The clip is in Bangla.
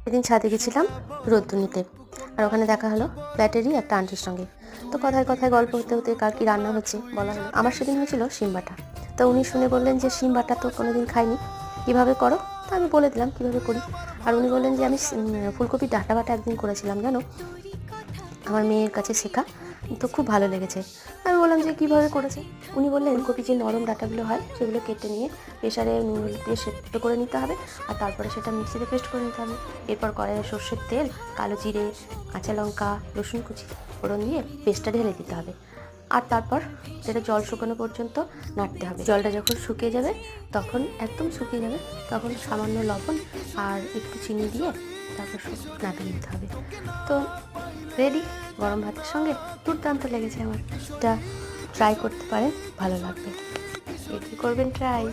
সেদিন ছাদে গেছিলাম রোদ্দুর নিতে, আর ওখানে দেখা হলো ব্যাটারি একটা আন্টির সঙ্গে। তো কথায় কথায় গল্প হতে হতে কার কি রান্না হচ্ছে বলা হলো। আমার সেদিন হয়েছিল শিম বাটা। তো উনি শুনে বললেন যে শিম বাটা তো কোনোদিন খাইনি, কীভাবে করো? তো আমি বলে দিলাম কীভাবে করি। আর উনি বললেন যে আমি ফুলকপির ডাঁটা বাটা একদিন করেছিলাম জানো, আমার মেয়ের কাছে শেখা, তো খুব ভালো লেগেছে। আমি বললাম যে কীভাবে করেছে। উনি বললেন ফুলকপি যে নরম ডাঁটাগুলো হয় সেগুলো কেটে নিয়ে প্রেসারে নুন দিয়ে সেদ্ধ করে নিতে হবে, আর তারপরে সেটা মিক্সিতে পেস্ট করে নিতে হবে। এরপর কড়াইয়ে সর্ষের তেল, কালো জিরে, কাঁচা লঙ্কা, রসুন কুচি ফোড়ন দিয়ে পেস্টটা ঢেলে দিতে হবে। আর তারপর সেটা জল শুকানো পর্যন্ত নাড়তে হবে। জলটা যখন শুকিয়ে যাবে, তখন একদম শুকিয়ে যাবে, তখন সামান্য লবণ আর একটু চিনি দিয়ে তারপর নামিয়ে নিতে হবে। তো রেডি, গরম ভাতের সঙ্গে দুর্দান্ত লেগেছে আমার। এটা ট্রাই করতে পারেন, ভালো লাগবে। কি করবেন ট্রাই।